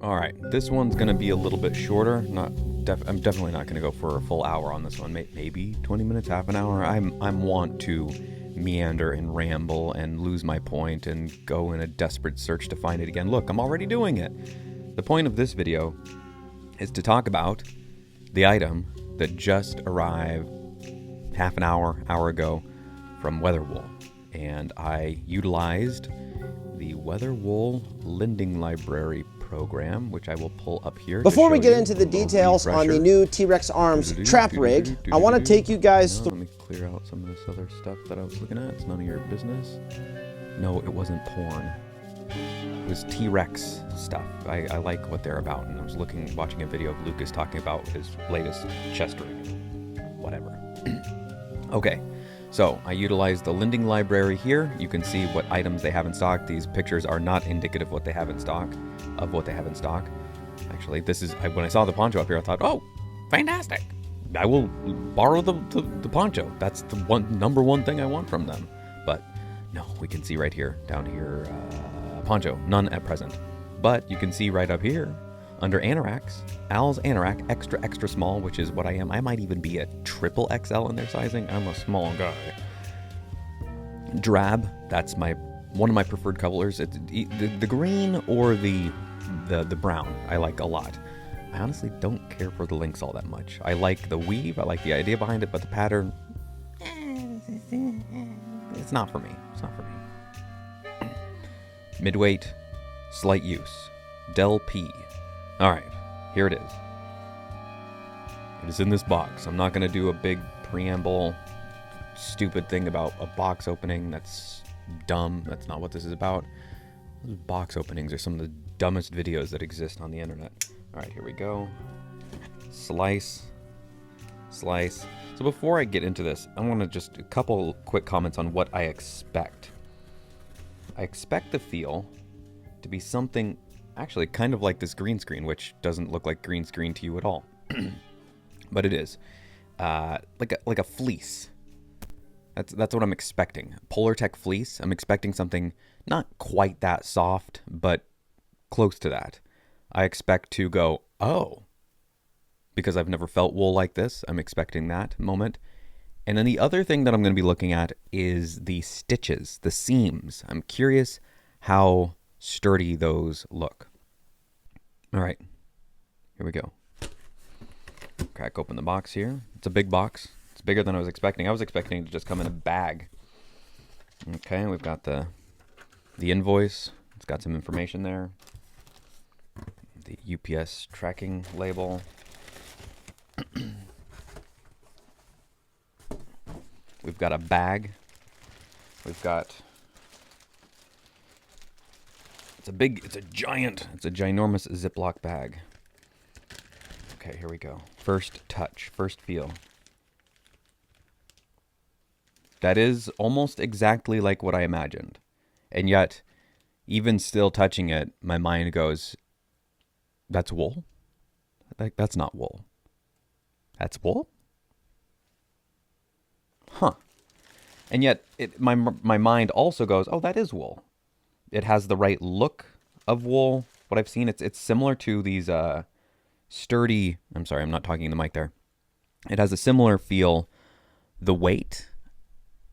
All right, this one's gonna be a little bit shorter. I'm definitely not gonna go for a full hour on this one. Maybe 20 minutes, half an hour. I'm want to meander and ramble and lose my point and go in a desperate search to find it again. Look, I'm already doing it. The point of this video is to talk about the item that just arrived half an hour ago from WeatherWool, and I utilized the WeatherWool lending library program, which I will pull up here. Before we get into the details on the new T-Rex Arms trap rig, I want to take you guys through. Let me clear out some of this other stuff that I was looking at. It's none of your business. No, it wasn't porn. It was T-Rex stuff. I like what they're about, and I was watching a video of Lucas talking about his latest chest rig. Whatever. Okay. So I utilized the lending library here. You can see what items they have in stock. These pictures are not indicative of what they have in stock. Actually, this is when I saw the poncho up here, I thought, oh, fantastic! I will borrow the poncho. That's the number one thing I want from them. But no, we can see right here, down here, poncho, none at present. But you can see right up here, under Anoraks, Al's Anorak, extra small, which is what I am. I might even be a triple XL in their sizing. I'm a small guy. Drab, that's one of my preferred colors. It's the green or the brown I like a lot. I honestly don't care for the links all that much. I like the weave, I like the idea behind it, but the pattern, it's not for me. Midweight, slight use, Del P. All right, here it is. It is in this box. I'm not going to do a big preamble, stupid thing about a box opening. That's dumb. That's not what this is about. Those box openings are some of the dumbest videos that exist on the internet. All right, here we go. Slice. So before I get into this, I want to just a couple quick comments on what I expect. I expect the feel to be something actually kind of like this green screen, which doesn't look like green screen to you at all. But it is. Like a fleece. That's what I'm expecting. Polartec fleece. I'm expecting something not quite that soft, but close to that. I expect to go, oh, because I've never felt wool like this. I'm expecting that moment. And then the other thing that I'm going to be looking at is the stitches, the seams. I'm curious how sturdy those look. All right, here we go. Crack open the box here. It's a big box. It's bigger than I was expecting. I was expecting it to just come in a bag. Okay, we've got the invoice. It's got some information there. The UPS tracking label. We've got a bag. We've got... It's a ginormous Ziploc bag. Okay, here we go. First touch, first feel. That is almost exactly like what I imagined. And yet, even still touching it, my mind goes, that's wool? Like, that's not wool. That's wool? Huh. And yet, my mind also goes, oh, that is wool. It has the right look of wool. What I've seen, it's similar to these sturdy... I'm sorry, I'm not talking in the mic there. It has a similar feel. The weight,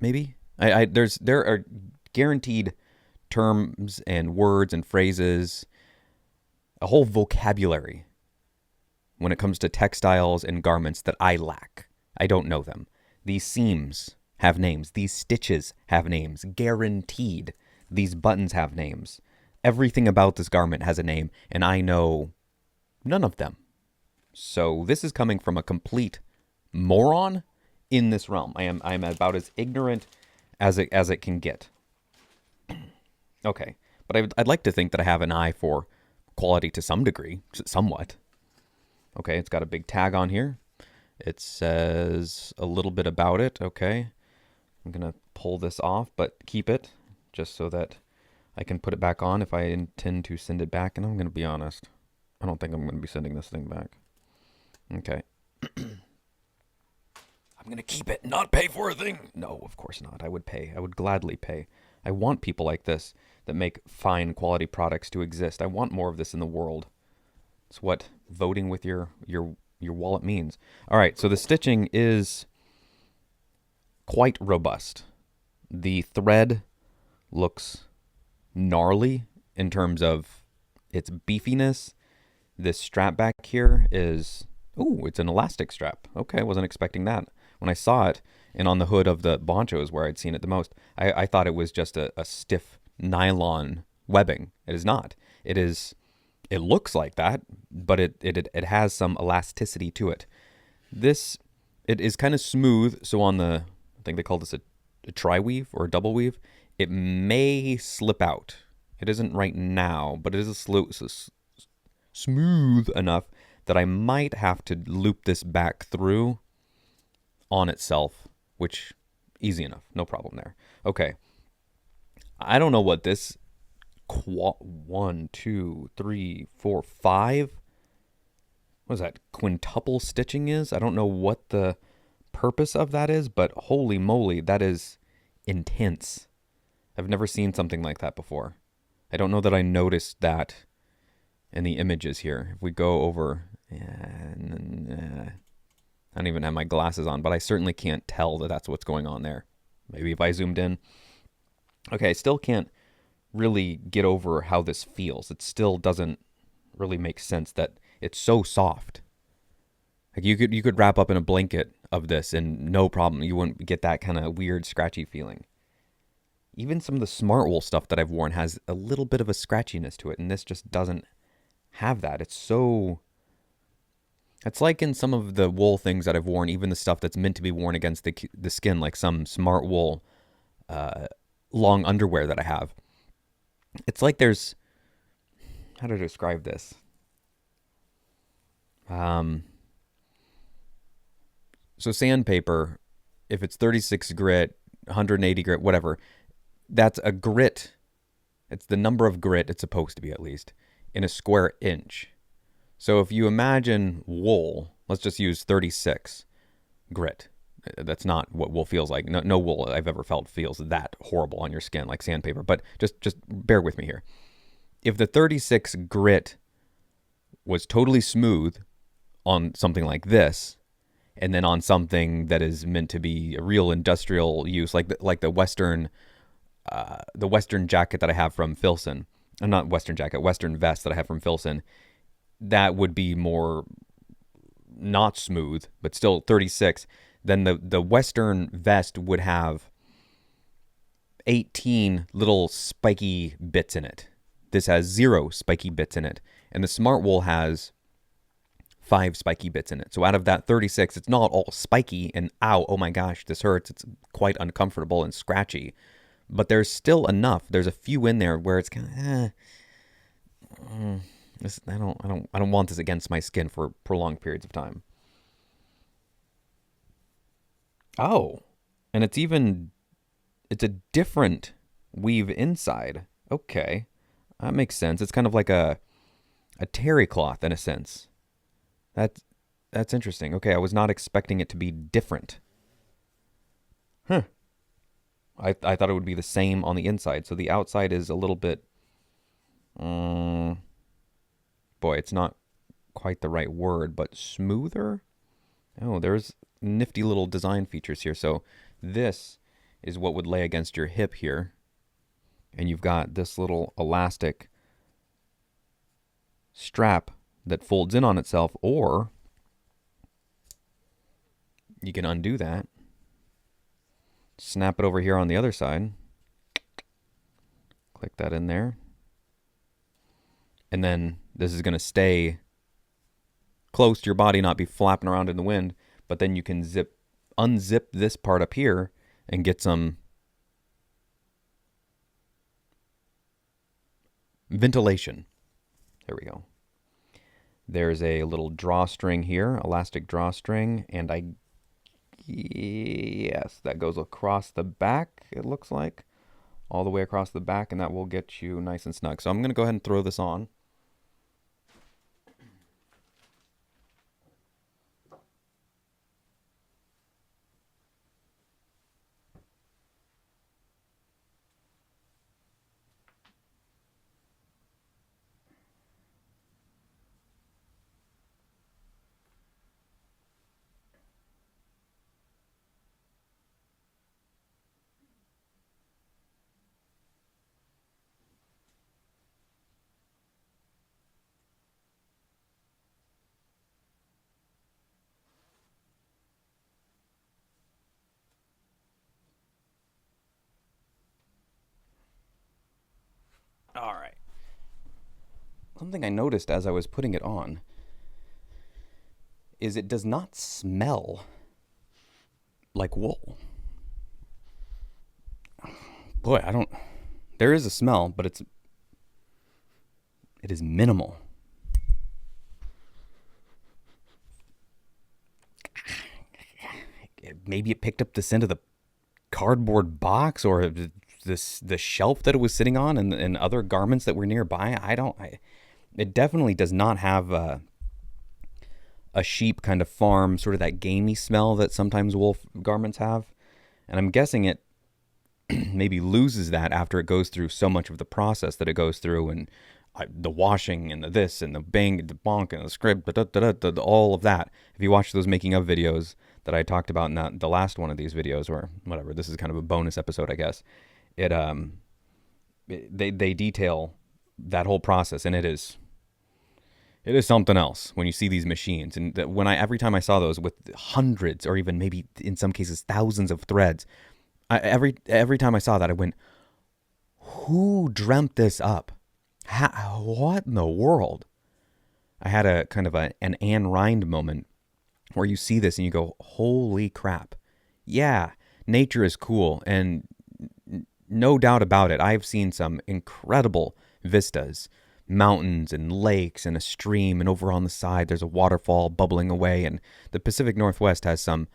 maybe? There are guaranteed terms and words and phrases, a whole vocabulary when it comes to textiles and garments that I lack. I don't know them. These seams have names. These stitches have names. Guaranteed. These buttons have names. Everything about this garment has a name, and I know none of them. So this is coming from a complete moron in this realm. I'm about as ignorant as it can get. Okay, but I'd like to think that I have an eye for quality to some degree, somewhat. Okay, it's got a big tag on here. It says a little bit about it. Okay, I'm gonna pull this off, but keep it just so that I can put it back on if I intend to send it back. And I'm gonna be honest, I don't think I'm gonna be sending this thing back. Okay. I'm gonna keep it, not pay for a thing. No, of course not. I would pay. I would gladly pay. I want people like this that make fine quality products to exist. I want more of this in the world. It's what voting with your wallet means. All right, so the stitching is quite robust. The thread looks gnarly in terms of its beefiness. This strap back here is, ooh, it's an elastic strap. Okay, I wasn't expecting that. When I saw it, and on the hood of the ponchos where I'd seen it the most, I thought it was just a stiff nylon webbing. It is not. It looks like that, but it has some elasticity to it. It is kind of smooth, so on the, I think they call this a tri-weave or a double weave, it may slip out. It isn't right now, but it is smooth enough that I might have to loop this back through on itself, which, easy enough, no problem there. Okay, I don't know what this 1, 2, 3, 4, 5, what is that, quintuple stitching is? I don't know what the purpose of that is, but holy moly, that is intense. I've never seen something like that before. I don't know that I noticed that in the images here. If we go over, I don't even have my glasses on, but I certainly can't tell that that's what's going on there. Maybe if I zoomed in. Okay, I still can't really get over how this feels. It still doesn't really make sense that it's so soft. Like you could wrap up in a blanket of this and no problem. You wouldn't get that kind of weird scratchy feeling. Even some of the smart wool stuff that I've worn has a little bit of a scratchiness to it, and this just doesn't have that. It's like in some of the wool things that I've worn, even the stuff that's meant to be worn against the skin, like some smart wool long underwear that I have. It's like there's, how to describe this? So sandpaper, if it's 36 grit, 180 grit, whatever, that's a grit. It's the number of grit, it's supposed to be at least, in a square inch. So if you imagine wool, let's just use 36 grit. That's not what wool feels like. No wool I've ever felt feels that horrible on your skin like sandpaper. But just bear with me here. If the 36 grit was totally smooth on something like this, and then on something that is meant to be a real industrial use, like the Western jacket that I have from Filson, not Western jacket, Western vest that I have from Filson, that would be more not smooth, but still 36. Then the Western vest would have 18 little spiky bits in it. This has 0 spiky bits in it. And the Smart Wool has 5 spiky bits in it. So out of that 36, it's not all spiky and ow, oh my gosh, this hurts. It's quite uncomfortable and scratchy. But there's still enough. There's a few in there where it's kind of, I don't want this against my skin for prolonged periods of time. Oh, and it's a different weave inside. Okay, that makes sense. It's kind of like a terry cloth in a sense. That's interesting. Okay, I was not expecting it to be different. Huh. I thought it would be the same on the inside. So the outside is a little bit, boy, it's not quite the right word, but smoother. Oh, there's nifty little design features here. So this is what would lay against your hip here. And you've got this little elastic strap that folds in on itself, or you can undo that, snap it over here on the other side, click that in there, and then this is going to stay close to your body, not be flapping around in the wind, but then you can unzip this part up here and get some ventilation. There we go. There's a little drawstring here, elastic drawstring, and yes, that goes across the back, it looks like, all the way across the back, and that will get you nice and snug. So I'm going to go ahead and throw this on. All right. Something I noticed as I was putting it on is it does not smell like wool. Boy, there is a smell, but it is minimal. Maybe it picked up the scent of the cardboard box or the shelf that it was sitting on and other garments that were nearby. It definitely does not have a sheep kind of farm, sort of that gamey smell that sometimes wool garments have. And I'm guessing it maybe loses that after it goes through so much of the process that it goes through, and the washing and the this and the bang, the bonk and the script, all of that. If you watch those making of videos that I talked about in the last one of these videos, or whatever, this is kind of a bonus episode, I guess. They detail that whole process, and it is something else when you see these machines. And every time I saw those with hundreds or even maybe in some cases thousands of threads, every time I saw that, I went, who dreamt this up? What in the world? I had a kind of an Anne Rind moment where you see this and you go, holy crap. Yeah, nature is cool, and no doubt about it. I've seen some incredible vistas, mountains and lakes and a stream, and over on the side there's a waterfall bubbling away, and the Pacific Northwest has some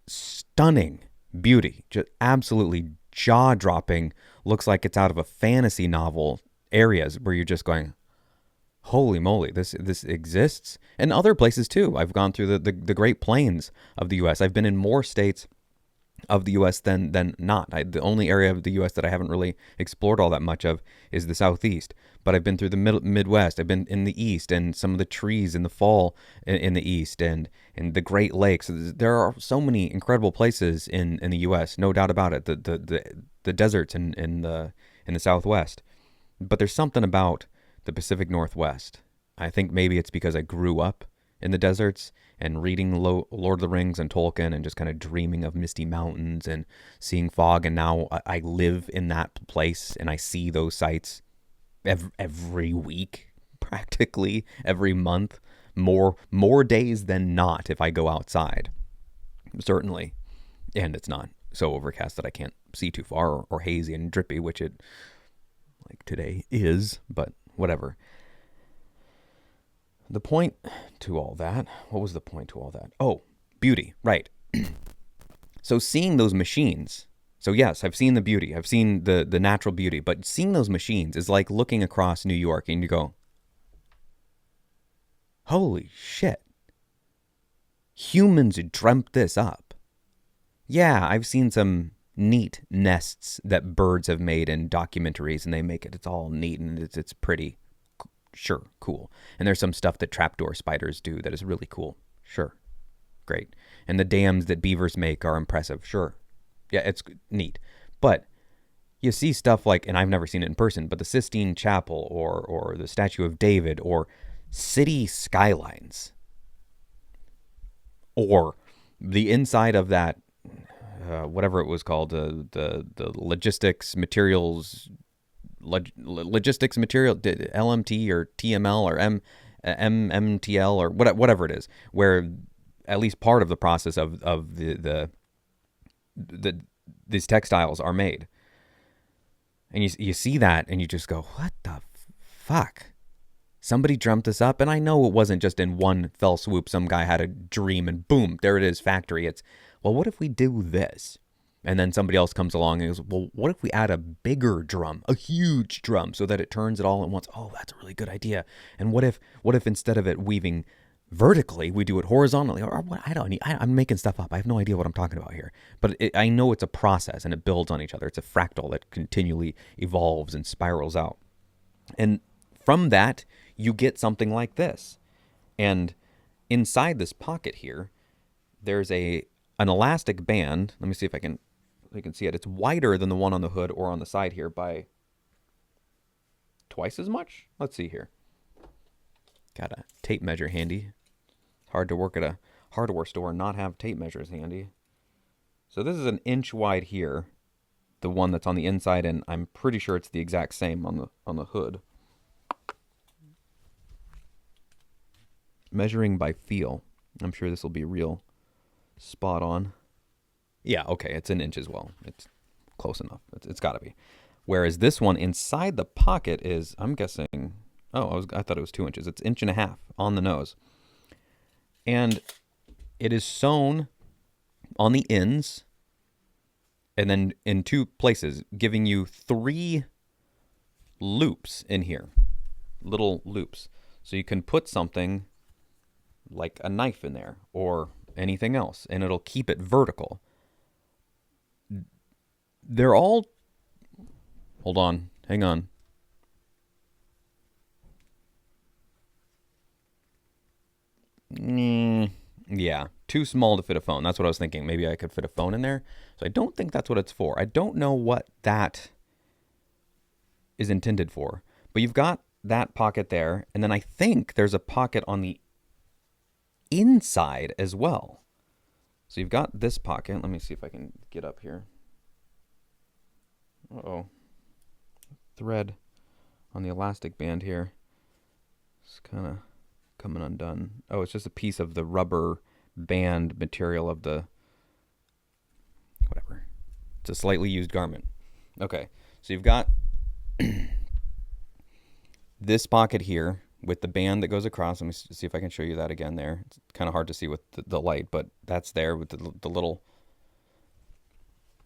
stunning beauty, just absolutely jaw-dropping, looks like it's out of a fantasy novel areas where you're just going, holy moly, this exists. And other places too. I've gone through the Great Plains of the U.S. I've been in more states of the U.S. than not. The only area of the U.S. that I haven't really explored all that much of is the Southeast. But I've been through the Midwest. I've been in the East, and some of the trees in the fall in the East, and the Great Lakes. There are so many incredible places in the U.S., no doubt about it. The deserts in the Southwest. But there's something about the Pacific Northwest. I think maybe it's because I grew up in the deserts and reading Lord of the Rings and Tolkien and just kind of dreaming of misty mountains and seeing fog. And now I live in that place and I see those sights every week, practically every month, more days than not if I go outside, certainly. And it's not so overcast that I can't see too far, or hazy and drippy, which it like today is, but whatever. The point to all that, what was the point to all that? Oh, beauty, right. So seeing those machines, so yes, I've seen the beauty, I've seen the natural beauty, but seeing those machines is like looking across New York and you go, holy shit, humans dreamt this up. Yeah, I've seen some neat nests that birds have made in documentaries, and they make it's all neat and it's pretty. Sure, cool. And there's some stuff that trapdoor spiders do that is really cool. Sure, great. And the dams that beavers make are impressive. Sure, yeah, it's neat. But you see stuff like, and I've never seen it in person, but the Sistine Chapel or the Statue of David or city skylines or the inside of that whatever it was called, the logistics materials, logistics material, LMT or TML or MMTL or whatever it is, where at least part of the process of these textiles are made. And you see that and you just go, what the fuck? Somebody dreamt this up. And I know it wasn't just in one fell swoop. Some guy had a dream and boom, there it is, factory. It's, well, what if we do this? And then somebody else comes along and goes, well, what if we add a bigger drum, a huge drum, so that it turns it all at once? Oh, that's a really good idea. And what if instead of it weaving vertically, we do it horizontally? Or what? I'm making stuff up. I have no idea what I'm talking about here. But I know it's a process and it builds on each other. It's a fractal that continually evolves and spirals out. And from that, you get something like this. And inside this pocket here, there's an elastic band. Let me see if you can see it. It's wider than the one on the hood or on the side here by twice as much. Let's see here. Got a tape measure handy. Hard to work at a hardware store and not have tape measures handy. So this is an inch wide here. the one that's on the inside, and I'm pretty sure it's the exact same on the hood. Measuring by feel. I'm sure this will be real spot on. Yeah, okay, it's an inch as well. It's close enough. It's got to be. Whereas this one inside the pocket is, I'm guessing, I thought it was 2 inches. It's 1.5 inches on the nose. And it is sewn on the ends and then in 2 places, giving you 3 loops in here, little loops. So you can put something like a knife in there or anything else, and it'll keep it vertical. They're all, hold on, hang on. Yeah, too small to fit a phone. That's what I was thinking. Maybe I could fit a phone in there. So I don't think that's what it's for. I don't know what that is intended for. But you've got that pocket there, and then I think there's a pocket on the inside as well. So you've got this pocket. Let me see if I can get up here. Uh-oh. Thread on the elastic band here. It's kind of coming undone. Oh, it's just a piece of the rubber band material of the whatever. It's a slightly used garment. Okay, so you've got this pocket here with the band that goes across. Let me see if I can show you that again there. It's kind of hard to see with the light, but that's there with the little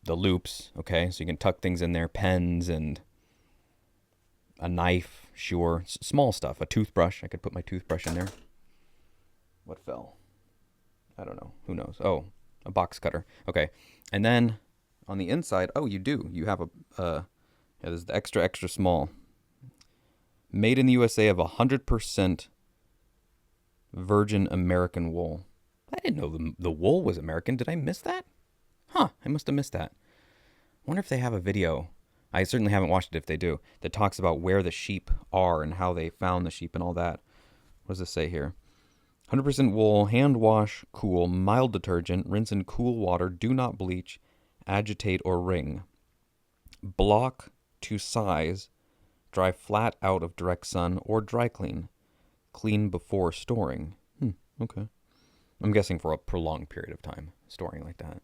loops. Okay, so you can tuck things in there, pens and a knife, sure, small stuff, a toothbrush. I could put my toothbrush in there. What fell? I don't know. Who knows? Oh, a box cutter. Okay, and then on the inside, you have yeah, this is the extra small. Made in the USA of 100% virgin American wool. I didn't know the wool was American. Did I miss that? Huh, I must have missed that. I wonder if they have a video. I certainly haven't watched it if they do. That talks about where the sheep are and how they found the sheep and all that. What does this say here? 100% wool, hand wash, cool, mild detergent, rinse in cool water, do not bleach, agitate or wring. Block to size, dry flat out of direct sun or dry clean. Clean before storing. Okay. I'm guessing for a prolonged period of time, storing like that.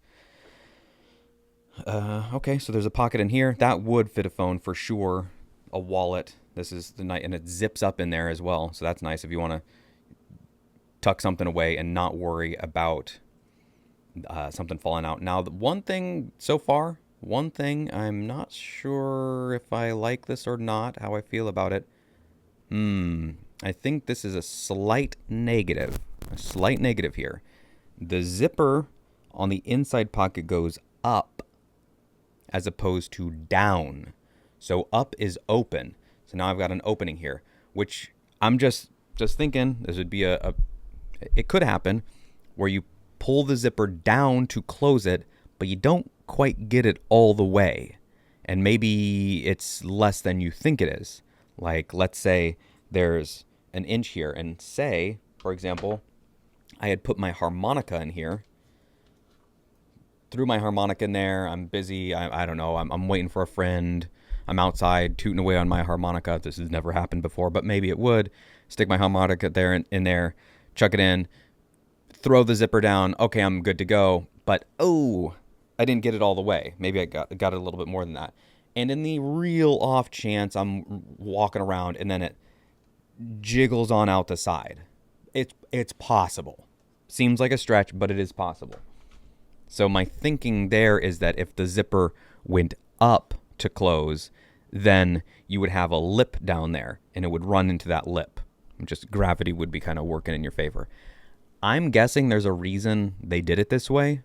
Okay, so there's a pocket in here. That would fit a phone for sure. A wallet. This is the night, and it zips up in there as well. So that's nice if you want to tuck something away and not worry about something falling out. Now, the one thing so far, I'm not sure if I like this or not, how I feel about it. I think this is a slight negative here. The zipper on the inside pocket goes up as opposed to down. So up is open. So now I've got an opening here, which I'm just thinking this would be it could happen where you pull the zipper down to close it, but you don't quite get it all the way. And maybe it's less than you think it is. Like, let's say there's an inch here, and say, for example, I had put my harmonica in here. Threw my harmonica in there. I'm busy. I don't know. I'm waiting for a friend. I'm outside tooting away on my harmonica. This has never happened before, but maybe it would. Stick my harmonica there in there, chuck it in, throw the zipper down. Okay, I'm good to go. But I didn't get it all the way. Maybe I got it a little bit more than that. And in the real off chance, I'm walking around and then it jiggles on out the side. It's possible. Seems like a stretch, but it is possible. So my thinking there is that if the zipper went up to close, then you would have a lip down there and it would run into that lip. Just gravity would be kind of working in your favor. I'm guessing there's a reason they did it this way,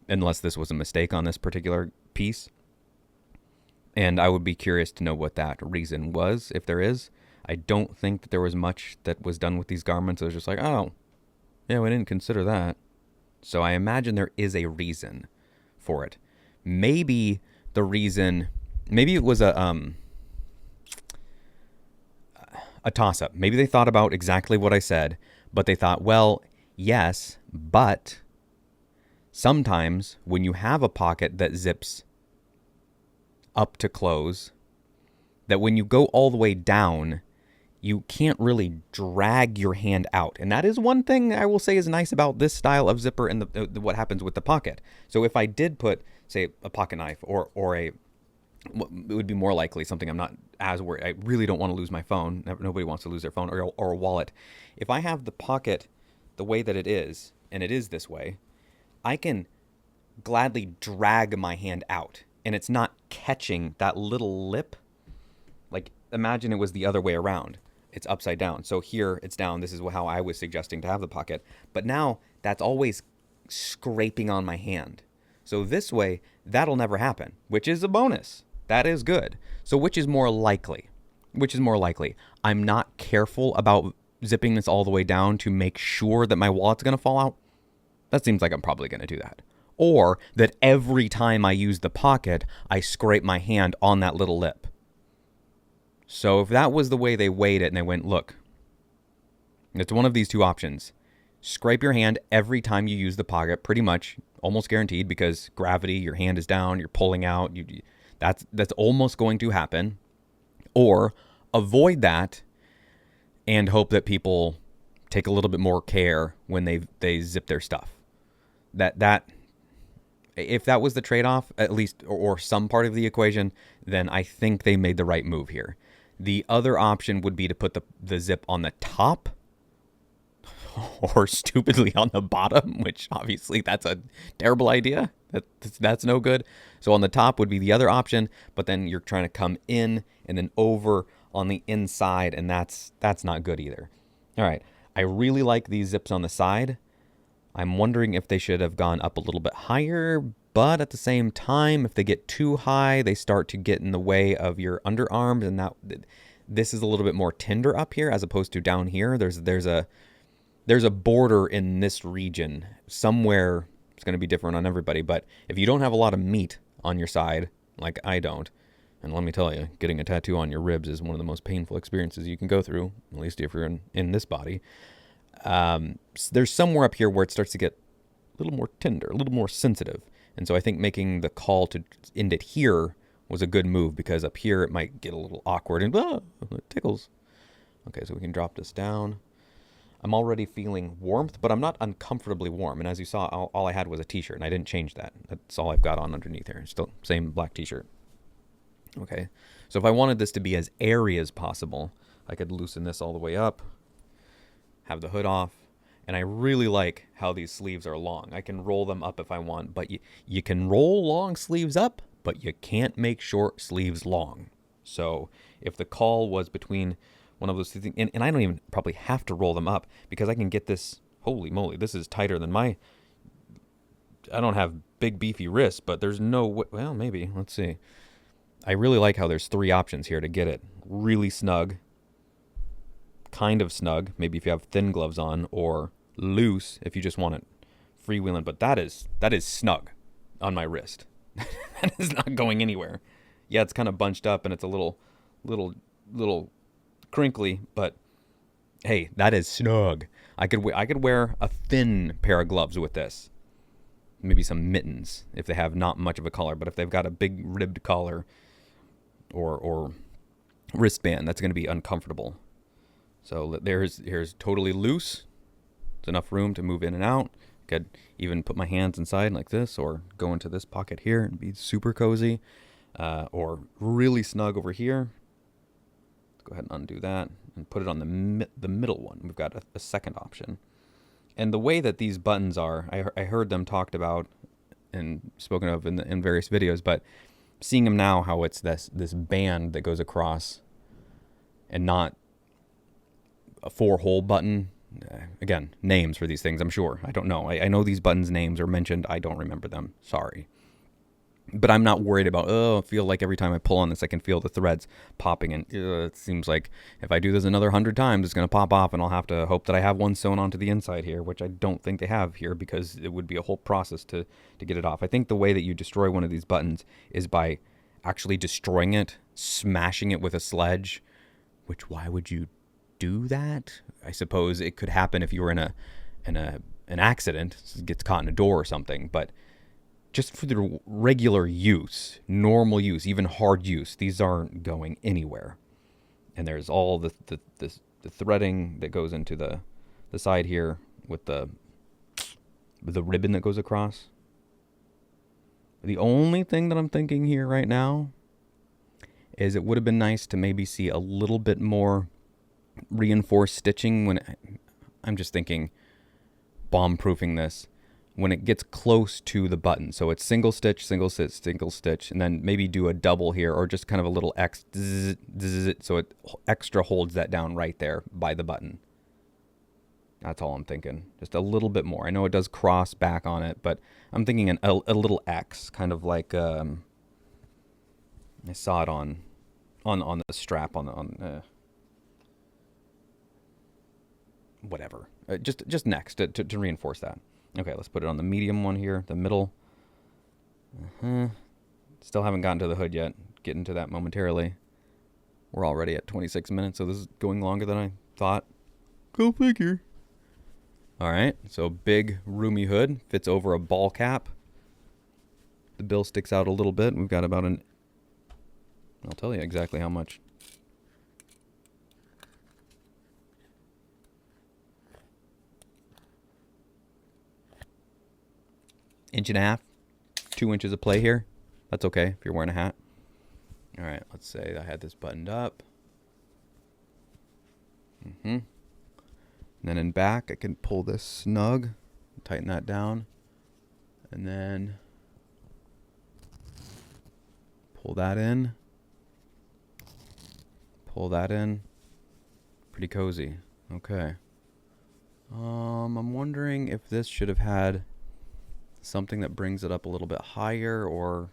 unless this was a mistake on this particular piece. And I would be curious to know what that reason was, if there is. I don't think that there was much that was done with these garments. It was just like, oh, yeah, we didn't consider that. So I imagine there is a reason for it. Maybe it was a toss-up. Maybe they thought about exactly what I said, but they thought, well, yes, but sometimes when you have a pocket that zips up to close that when you go all the way down, you can't really drag your hand out. And that is one thing I will say is nice about this style of zipper and what happens with the pocket. So if I did put, say, a pocket knife or it would be more likely something I'm not as worried. I really don't want to lose my phone. Nobody wants to lose their phone or a wallet. If I have the pocket the way that it is, and it is this way, I can gladly drag my hand out, and it's not catching that little lip. Like, imagine it was the other way around. It's upside down. So here it's down. This is how I was suggesting to have the pocket. But now that's always scraping on my hand. So this way, that'll never happen, which is a bonus. That is good. So which is more likely? Which is more likely? I'm not careful about zipping this all the way down to make sure that my wallet's going to fall out. That seems like I'm probably going to do that. Or that every time I use the pocket, I scrape my hand on that little lip. So if that was the way they weighed it and they went, look, it's one of these two options. Scrape your hand every time you use the pocket, pretty much, almost guaranteed, because gravity, your hand is down, you're pulling out. That's almost going to happen. Or avoid that and hope that people take a little bit more care when they zip their stuff. That if that was the trade-off, at least, or some part of the equation, then I think they made the right move here. The other option would be to put the zip on the top or stupidly on the bottom, which obviously that's a terrible idea. That's no good. So on the top would be the other option, but then you're trying to come in and then over on the inside, and that's not good either. All right, I really like these zips on the side. I'm wondering if they should have gone up a little bit higher, but at the same time, if they get too high, they start to get in the way of your underarms, and this is a little bit more tender up here as opposed to down here. There's a border in this region somewhere. It's going to be different on everybody, but if you don't have a lot of meat on your side, like I don't, and let me tell you, getting a tattoo on your ribs is one of the most painful experiences you can go through, at least if you're in this body. There's somewhere up here where it starts to get a little more tender, a little more sensitive. And so I think making the call to end it here was a good move, because up here it might get a little awkward and it tickles. Okay, so we can drop this down. I'm already feeling warmth, but I'm not uncomfortably warm. And as you saw, all I had was a t-shirt, and I didn't change that. That's all I've got on underneath here. Still same black t-shirt. Okay, so if I wanted this to be as airy as possible, I could loosen this all the way up, have the hood off, and I really like how these sleeves are long. I can roll them up if I want, but you can roll long sleeves up, but you can't make short sleeves long. So if the call was between one of those two things, and I don't even probably have to roll them up, because I can get this, holy moly, this is tighter than I don't have big beefy wrists, but there's no way, well, maybe, let's see. I really like how there's three options here to get it really snug, kind of snug, maybe if you have thin gloves on, or loose if you just want it freewheeling. But that is snug on my wrist. That is not going anywhere. Yeah, it's kind of bunched up and it's a little crinkly, but hey, that is snug. I could wear a thin pair of gloves with this. Maybe some mittens if they have not much of a collar, but if they've got a big ribbed collar or wristband, that's going to be uncomfortable. So here's totally loose. There's enough room to move in and out. Could even put my hands inside like this, or go into this pocket here and be super cozy, or really snug over here. Let's go ahead and undo that and put it on the middle one. We've got a second option. And the way that these buttons are, I heard them talked about and spoken of in various videos, but seeing them now, how it's this band that goes across and not a 4-hole button. Again, names for these things, I'm sure. I don't know. I know these buttons' names are mentioned. I don't remember them. Sorry. But I'm not worried about, I feel like every time I pull on this, I can feel the threads popping. And it seems like if I do this another 100 times, it's going to pop off, and I'll have to hope that I have one sewn onto the inside here, which I don't think they have here, because it would be a whole process to get it off. I think the way that you destroy one of these buttons is by actually destroying it, smashing it with a sledge, which, why would you do that? I suppose it could happen if you were in an accident, gets caught in a door or something, but just for the regular use, normal use, even hard use, these aren't going anywhere. And there's all the threading that goes into the side here with the ribbon that goes across. The only thing that I'm thinking here right now is it would have been nice to maybe see a little bit more reinforced stitching when I'm just thinking bomb-proofing this when it gets close to the button. So it's single stitch, single stitch, and then maybe do a double here or just kind of a little X, so it extra holds that down right there by the button. That's all I'm thinking. Just a little bit more. I know it does cross back on it, but I'm thinking a little X, kind of like I saw it on the strap whatever. Just next to reinforce that. Okay, let's put it on the medium one here, the middle. Still haven't gotten to the hood yet. Getting to that momentarily. We're already at 26 minutes, so this is going longer than I thought. Go figure. All right, so big, roomy hood. Fits over a ball cap. The bill sticks out a little bit. We've got about I'll tell you exactly how much. Inch and a half, 2 inches of play here. That's okay if you're wearing a hat. All right, let's say I had this buttoned up. And then in back, I can pull this snug, tighten that down, and then pull that in. Pull that in. Pretty cozy. Okay. I'm wondering if this should have had something that brings it up a little bit higher, or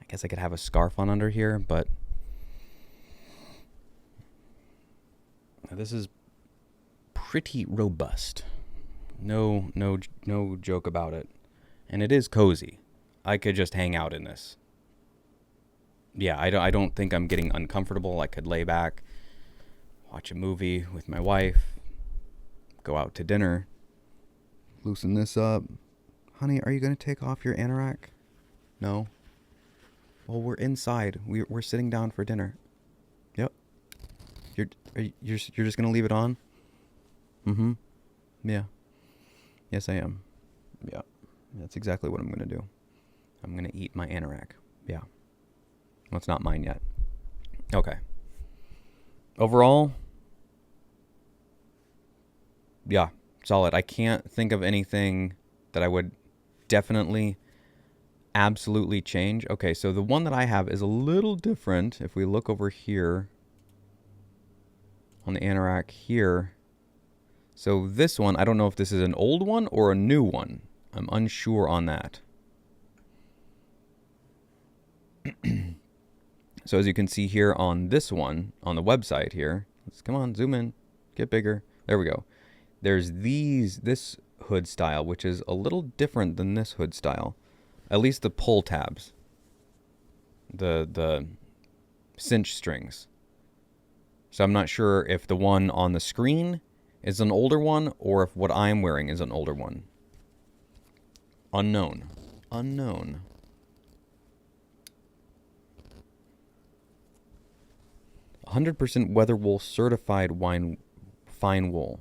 I guess I could have a scarf on under here, but this is pretty robust. No joke about it. And it is cozy. I could just hang out in this. Yeah, I don't think I'm getting uncomfortable. I could lay back, watch a movie with my wife, go out to dinner, loosen this up. Honey, are you going to take off your anorak? No. Well, we're inside. We're sitting down for dinner. Yep. You're just going to leave it on? Mm-hmm. Yeah. Yes, I am. Yeah. That's exactly what I'm going to do. I'm going to eat my anorak. Yeah. Well, it's not mine yet. Okay. Overall, yeah, solid. I can't think of anything that I would definitely, absolutely change. Okay, so the one that I have is a little different. If we look over here on the anorak here. So this one, I don't know if this is an old one or a new one. I'm unsure on that. So as you can see here on this one, on the website here, come on, zoom in, get bigger. There we go. There's this hood style, which is a little different than this hood style. At least the pull tabs. The cinch strings. So I'm not sure if the one on the screen is an older one or if what I'm wearing is an older one. Unknown. 100% WeatherWool certified fine wool.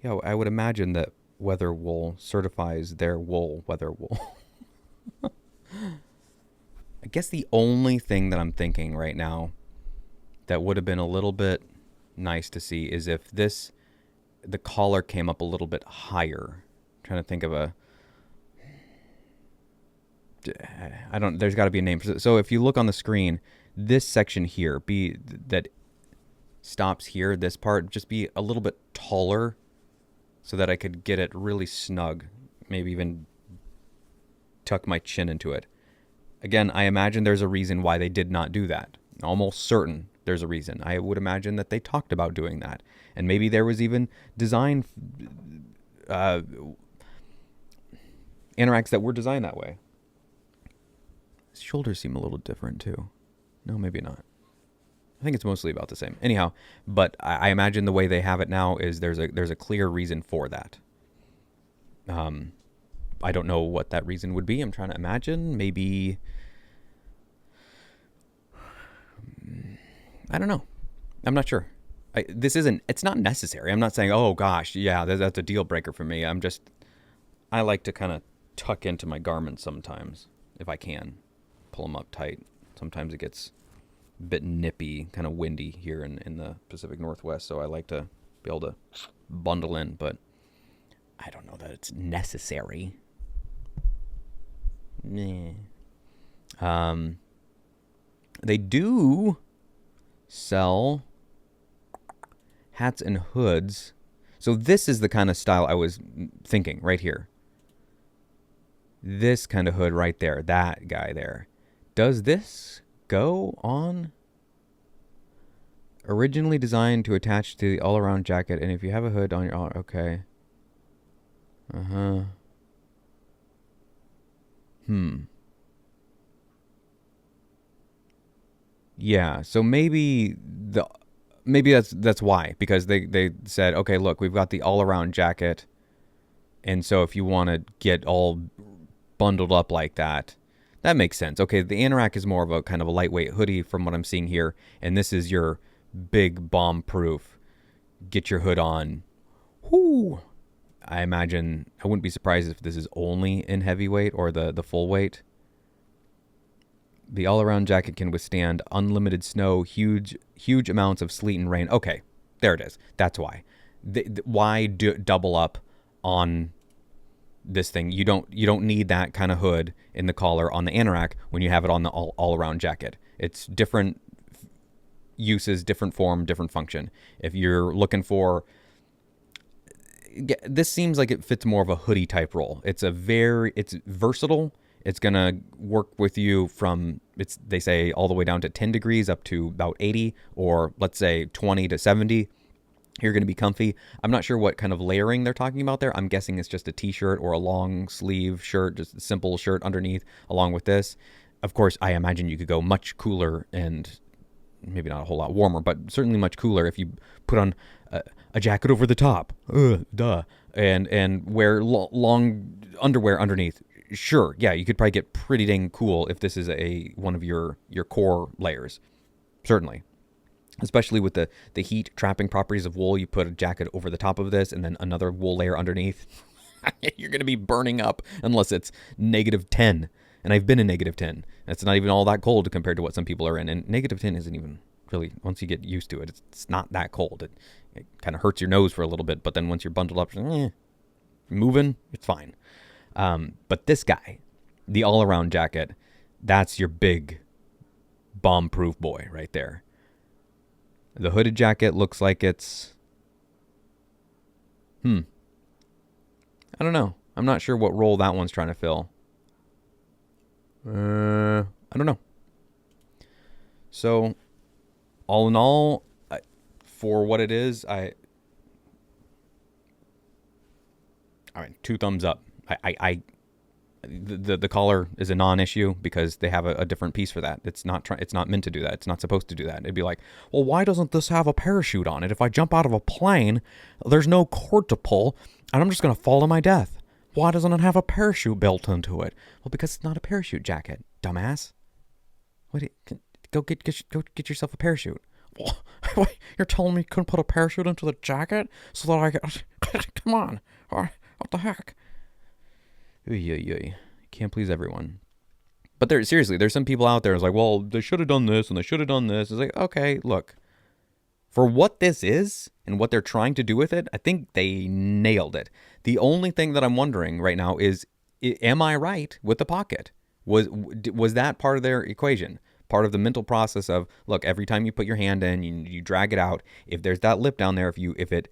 Yeah, I would imagine that WeatherWool certifies their wool WeatherWool. I guess the only thing that I'm thinking right now that would have been a little bit nice to see is if the collar came up a little bit higher. I'm trying to think of there's got to be a name. So if you look on the screen, this section here, that stops here, this part, just be a little bit taller so that I could get it really snug, maybe even tuck my chin into it. Again, I imagine there's a reason why they did not do that. Almost certain there's a reason. I would imagine that they talked about doing that. And maybe there was even design anoraks that were designed that way. His shoulders seem a little different too. No, maybe not. I think it's mostly about the same. Anyhow, but I imagine the way they have it now is there's a clear reason for that. I don't know what that reason would be. I'm trying to imagine. Maybe, I don't know. I'm not sure. It's not necessary. I'm not saying, oh gosh, yeah, that's a deal breaker for me. I like to kind of tuck into my garments sometimes, if I can. Pull them up tight. Sometimes it gets a bit nippy, kind of windy here in the Pacific Northwest, so I like to be able to bundle in, but I don't know that it's necessary. Meh. They do sell hats and hoods. So this is the kind of style I was thinking right here. This kind of hood right there, that guy there. Does this go on? Originally designed to attach to the all-around jacket, and if you have a hood on your... Okay. Uh-huh. Yeah, so maybe that's why, because they said, okay, look, we've got the all-around jacket, and so if you want to get all bundled up like that, that makes sense. Okay, the Anorak is more of a kind of a lightweight hoodie from what I'm seeing here, and this is your big bomb-proof, get your hood on. Whoo! I imagine, I wouldn't be surprised if this is only in heavyweight or the full weight. The all-around jacket can withstand unlimited snow, huge amounts of sleet and rain. Okay, there it is. That's why. Why double up on this thing? You don't need that kind of hood in the collar on the Anorak when you have it on the all-around jacket. It's different uses, different form, different function. If you're looking for... This seems like it fits more of a hoodie type role. It's versatile. It's going to work with you from, they say, all the way down to 10 degrees up to about 80, or let's say 20 to 70. You're going to be comfy. I'm not sure what kind of layering they're talking about there. I'm guessing it's just a t-shirt or a long sleeve shirt, just a simple shirt underneath along with this. Of course, I imagine you could go much cooler and maybe not a whole lot warmer, but certainly much cooler if you put on a jacket over the top. And wear long underwear underneath. Sure, yeah, you could probably get pretty dang cool if this is one of your core layers. Certainly. Especially with the heat trapping properties of wool, you put a jacket over the top of this and then another wool layer underneath. You're going to be burning up unless it's -10. And I've been in -10. It's not even all that cold compared to what some people are in. And -10 isn't even really, once you get used to it, it's not that cold. It kind of hurts your nose for a little bit, but then once you're bundled up, moving, it's fine. But this guy, the all-around jacket, that's your big bomb-proof boy right there. The hooded jacket looks like it's... I don't know. I'm not sure what role that one's trying to fill. I don't know. So, all in all, for what it is, all right, 2 thumbs up. The collar is a non-issue because they have a different piece for that. It's not meant to do that. It's not supposed to do that. It'd be like, well, why doesn't this have a parachute on it? If I jump out of a plane, there's no cord to pull, and I'm just gonna fall to my death. Why doesn't it have a parachute built into it? Well, because it's not a parachute jacket, dumbass. Go get yourself a parachute. What? You're telling me you couldn't put a parachute into the jacket so that I could... Come on. What the heck? Can't please everyone. But seriously, there's some people out there who's like, well, they should have done this and they should have done this. It's like, okay, look. For what this is and what they're trying to do with it, I think they nailed it. The only thing that I'm wondering right now is, am I right with the pocket? Was that part of their equation? Part of the mental process of, look, every time you put your hand in, you drag it out. If there's that lip down there, if it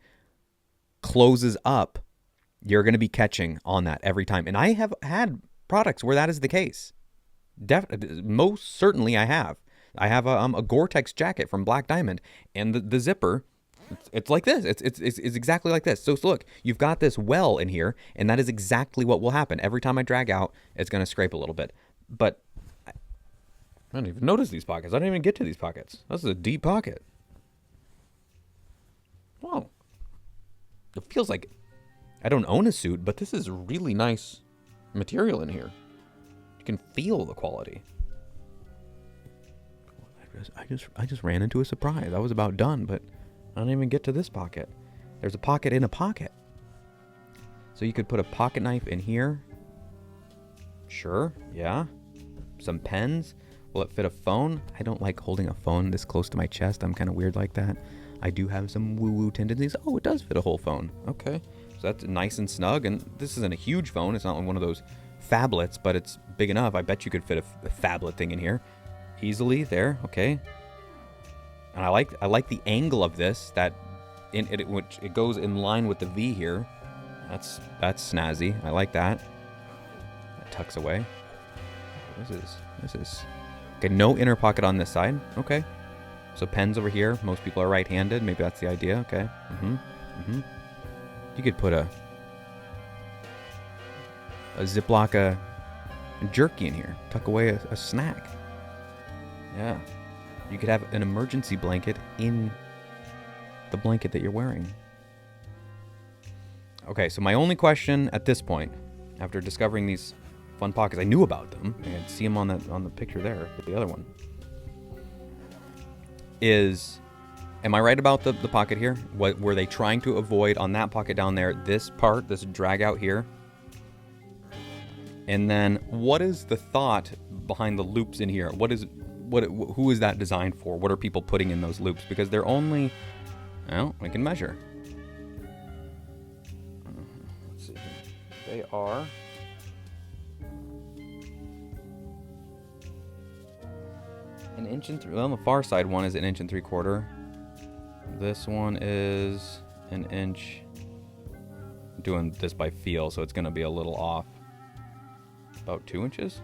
closes up, you're going to be catching on that every time. And I have had products where that is the case. Most certainly I have. I have a Gore-Tex jacket from Black Diamond, and the zipper, it's like this. It's exactly like this. So look, you've got this well in here, and that is exactly what will happen. Every time I drag out, it's going to scrape a little bit. But I don't even notice these pockets. I don't even get to these pockets. This is a deep pocket. Wow. It feels like I don't own a suit, but this is really nice material in here. You can feel the quality. I just ran into a surprise. I was about done, but I didn't even get to this pocket. There's a pocket in a pocket. So you could put a pocket knife in here. Sure, yeah. Some pens. Will it fit a phone? I don't like holding a phone this close to my chest. I'm kind of weird like that. I do have some woo-woo tendencies. Oh, it does fit a whole phone. Okay. So that's nice and snug. And this isn't a huge phone. It's not one of those phablets, but it's big enough. I bet you could fit a phablet thing in here easily. There. Okay. And I like the angle of this, that which it goes in line with the V here. That's snazzy. I like that. That tucks away. This is okay. No inner pocket on this side. Okay. So pens over here. Most people are right-handed. Maybe that's the idea. Okay. You could put a Ziploc jerky in here. Tuck away a snack. Yeah. You could have an emergency blanket in the blanket that you're wearing. Okay, so my only question at this point, after discovering these fun pockets, I knew about them. I could see them on the picture there, but the other one is, am I right about the pocket here? What were they trying to avoid on that pocket down there? This part, this drag out here. And then what is the thought behind the loops in here? Who is that designed for? What are people putting in those loops? Because they're only, well, we can measure. Let's see. They are an inch and well, the far side one is an inch and 3/4. This one is an inch. I'm doing this by feel, so it's going to be a little off. About 2 inches.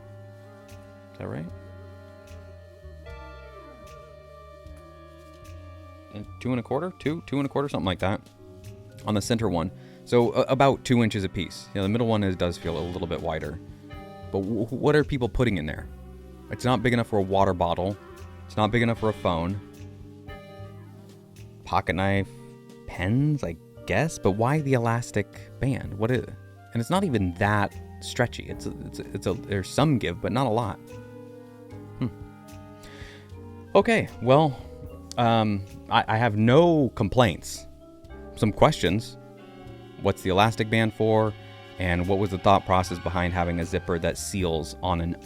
Is that right? And 2 1/4, 2 1/4, something like that. On the center one, so about 2 inches a piece. The middle one does feel a little bit wider. But what are people putting in there? It's not big enough for a water bottle. It's not big enough for a phone. Pocket knife, pens, I guess. But why the elastic band? What is it? And it's not even that stretchy. There's some give, but not a lot. Okay, well, I have no complaints. Some questions. What's the elastic band for? And what was the thought process behind having a zipper that seals on an...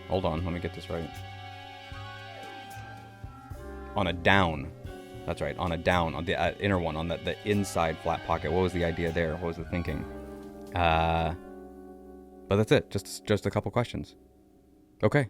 Hold on, let me get this right. On a down. That's right, on a down, on the inner one, on the inside flat pocket. What was the idea there? What was the thinking? But that's it, just a couple questions. Okay.